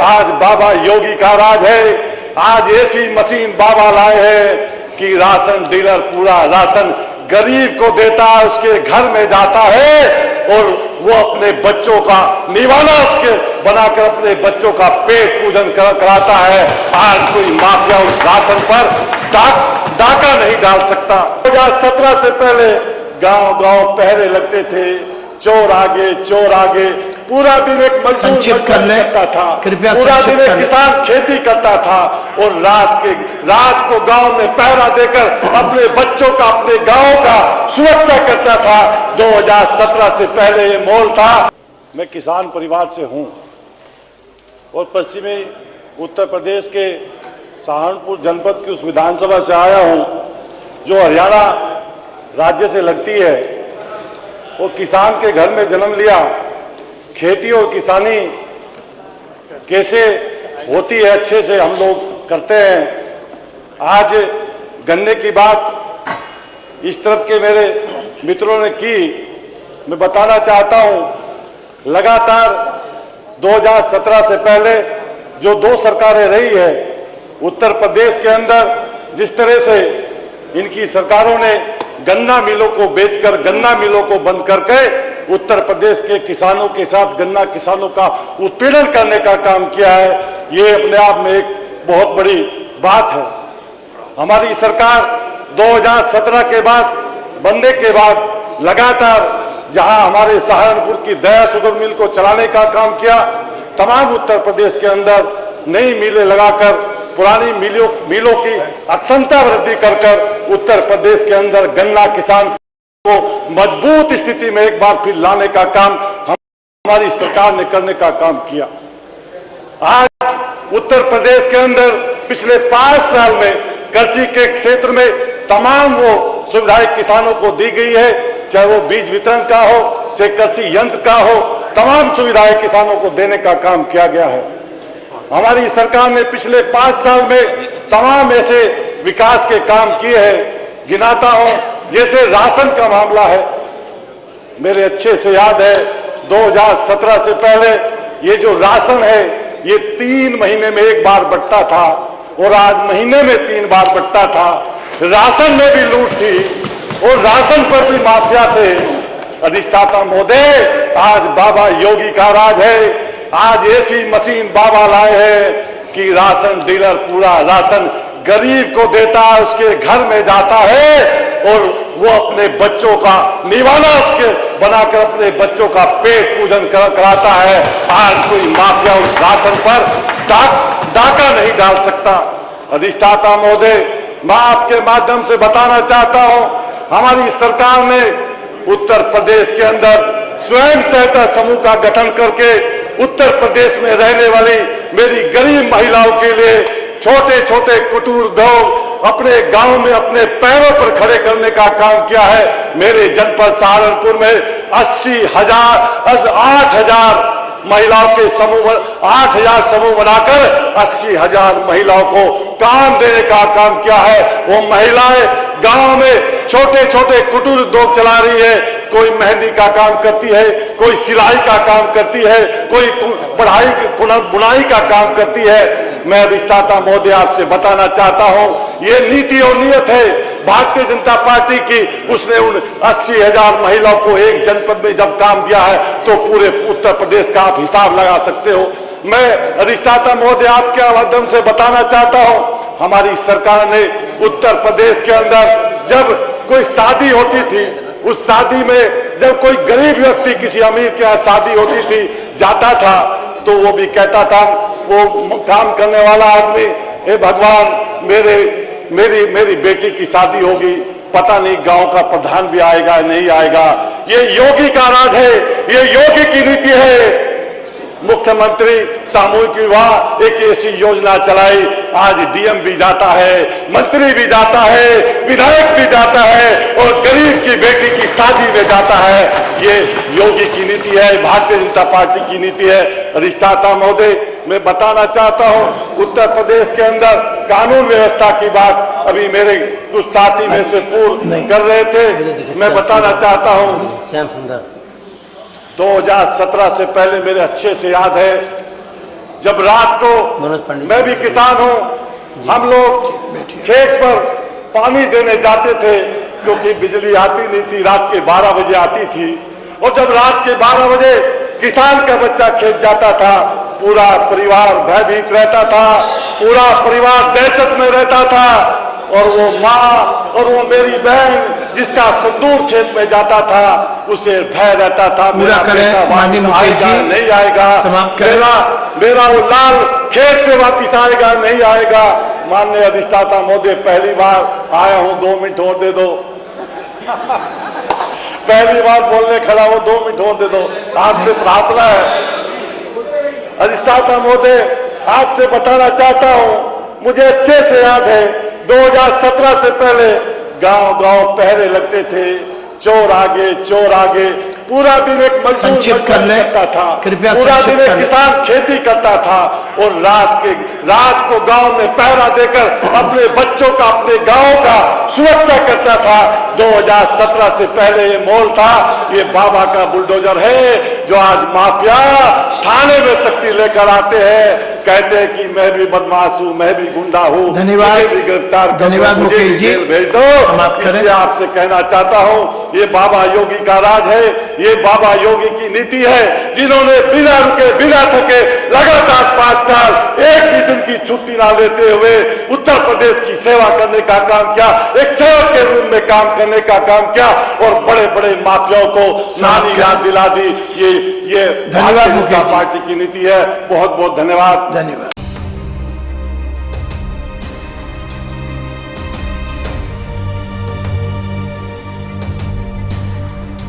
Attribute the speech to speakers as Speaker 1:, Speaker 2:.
Speaker 1: आज बाबा योगी का राज है। आज ऐसी मशीन बाबा लाए हैं कि राशन डीलर पूरा राशन गरीब को देता है, उसके घर में जाता है और वो अपने बच्चों का निवाला उसके बनाकर अपने बच्चों का पेट पूजन कराता है। आज कोई माफिया उस राशन पर डाका नहीं डाल सकता। 2017 से पहले गांव गांव पहरे लगते थे, चोर आगे, पूरा दिन एक मजदूर करता था, पूरा दिन एक किसान खेती करता था और रात को गांव में पहरा देकर अपने बच्चों का, अपने गांव का सुरक्षा करता था। 2017 से पहले ये माहौल था। मैं किसान परिवार से हूं और पश्चिमी उत्तर प्रदेश के सहारनपुर जनपद की उस विधानसभा से आया हूं जो हरियाणा राज्य से लगती है। वो किसान के घर में जन्म लिया। खेती और किसानी कैसे होती है अच्छे से हम लोग करते हैं। आज गन्ने की बात इस तरफ के मेरे मित्रों ने की, मैं बताना चाहता हूं लगातार 2017 से पहले जो 2 सरकारें रही है उत्तर प्रदेश के अंदर, जिस तरह से इनकी सरकारों ने गन्ना मिलों को बेचकर, गन्ना मिलों को बंद करके उत्तर प्रदेश के किसानों के साथ गन्ना किसानों का उत्पीड़न करने का काम किया है, ये अपने आप में एक बहुत बड़ी बात है। हमारी सरकार 2017 के बाद बनने के बाद लगातार जहां हमारे सहारनपुर की दया शुगर मिल को चलाने का काम किया, तमाम उत्तर प्रदेश के अंदर नई मिलें लगाकर पुरानी मिलों की अक्षमता वृद्धि कर उत्तर प्रदेश के अंदर गन्ना किसान को मजबूत स्थिति में एक बार फिर लाने का काम हमारी सरकार ने करने का काम किया। आज उत्तर प्रदेश के अंदर पिछले 5 साल में कृषि के क्षेत्र में तमाम वो सुविधाएं किसानों को दी गई है, चाहे वो बीज वितरण का हो, चाहे कृषि यंत्र का हो, तमाम सुविधाएं किसानों को देने का काम किया गया है। हमारी सरकार ने पिछले 5 साल में तमाम ऐसे विकास के काम किए हैं, गिनाता हूं, जैसे राशन का मामला है। मेरे अच्छे से याद है 2017 से पहले ये जो राशन है ये 3 महीने में एक बार बंटता था और आज महीने में 3 बार बंटता था। राशन में भी लूट थी और राशन पर भी माफिया थे। अधिष्ठाता महोदय, आज बाबा योगी का राज है। आज ऐसी मशीन बाबा लाए हैं कि राशन डीलर पूरा राशन गरीब को देता है, उसके घर में जाता है और वो अपने बच्चों का निवाला उसके बनाकर अपने बच्चों का पेट पूजन कराता है। आज कोई माफिया उस राशन पर डाका नहीं डाल सकता। अधिष्ठाता महोदय, मैं आपके माध्यम से बताना चाहता हूं, हमारी सरकार ने उत्तर प्रदेश के अंदर स्वयं सहायता समूह का गठन करके उत्तर प्रदेश में रहने वाली मेरी गरीब महिलाओं के लिए छोटे छोटे कुटीर उद्योग अपने गांव में अपने पैरों पर खड़े करने का काम किया है। मेरे जनपद सहारनपुर में 8,000 महिलाओं के समूह, 8,000 समूह बनाकर 80,000 महिलाओं को काम देने का काम किया है। वो महिलाएं गांव में छोटे छोटे कुटीर उद्योग चला रही है, कोई मेहंदी का काम करती है, कोई सिलाई का काम करती है, कोई बुनाई का काम करती है। मैं अधिष्ठाता महोदय आपसे बताना चाहता हूं, ये नीति और नियत है भारतीय जनता पार्टी की। उसने उन 80,000 महिलाओं को एक जनपद में जब काम दिया है तो पूरे उत्तर प्रदेश का आप हिसाब लगा सकते हो। मैं अधिष्ठाता महोदय आपके माध्यम से बताना चाहता हूं, हमारी सरकार ने उत्तर प्रदेश के अंदर जब कोई शादी होती थी, उस शादी में जब कोई गरीब व्यक्ति किसी अमीर के यहाँ शादी होती थी जाता था तो वो भी कहता था, वो काम करने वाला आदमी, हे भगवान मेरी बेटी की शादी होगी, पता नहीं गांव का प्रधान भी आएगा नहीं आएगा। ये योगी का राज है, ये योगी की नीति है। मुख्यमंत्री सामूहिक विवाह एक ऐसी योजना चलाई, आज डीएम भी जाता है, मंत्री भी जाता है, विधायक भी जाता है और गरीब की बेटी की शादी में जाता है। ये योगी की नीति है, भारतीय जनता पार्टी की नीति है। अधिष्ठाता महोदय, मैं बताना चाहता हूं, उत्तर प्रदेश के अंदर कानून व्यवस्था की बात अभी मेरे कुछ साथी में से पूर्व कर रहे थे। मैं बताना चाहता हूं, 2017 से पहले मेरे अच्छे से याद है जब रात को, मैं भी किसान हूं, हम लोग खेत पर पानी देने जाते थे क्योंकि बिजली आती नहीं थी, रात के 12 बजे आती थी। और जब रात के 12 बजे किसान का बच्चा खेत जाता था, पूरा परिवार भयभीत रहता था, पूरा परिवार दहशत में रहता था। और वो माँ और वो मेरी बहन जिसका सिंदूर खेत में जाता था, उसे भय रहता था
Speaker 2: पूरा करें माननीय मुकेश जी,
Speaker 1: नहीं आएगा, मेरा वो लाल खेत से वापिस आएगा नहीं आएगा। माननीय अधिष्ठाता महोदय, पहली बार आया हूं, 2 मिनट और दे दो। पहली बार बोलने खड़ा हो, 2 मिनट और दे दो। आपसे प्रार्थना है अधिष्ठाता महोदय, आपसे बताना चाहता हूं, मुझे अच्छे से याद है 2017 से पहले गांव-गांव पहरे लगते थे, चोर आगे, पूरा दिन एक मजदूर करता था, पूरा दिन एक किसान खेती करता था और रात को गांव में पहरा देकर अपने बच्चों का, अपने गांव का सुरक्षा करता था। 2017 से पहले ये माहौल था। ये बाबा का बुलडोजर है जो आज माफिया थाने में तख्ती लेकर आते हैं, कहते हैं कि मैं भी बदमाश हूं, मैं भी गुंडा हूं,
Speaker 2: धन्यवाद,
Speaker 1: भी गिरफ्तार,
Speaker 2: धन्यवाद मुकेश जी,
Speaker 1: भेज दो।
Speaker 2: समाप्त करें।
Speaker 1: आपसे कहना चाहता हूं, ये बाबा योगी का राज है, ये बाबा योगी की नीति है, जिन्होंने बिना रुके बिना थके लगातार 5 साल एक भी दिन की छुट्टी ना लेते हुए उत्तर प्रदेश की सेवा करने का काम किया, एक सेवक के रूप में काम करने का काम किया और बड़े बड़े माफियाओं को नानी याद दिला दी। ये
Speaker 2: धन्यवाद मुकेश जी,
Speaker 1: पार्टी की नीति है। बहुत बहुत धन्यवाद।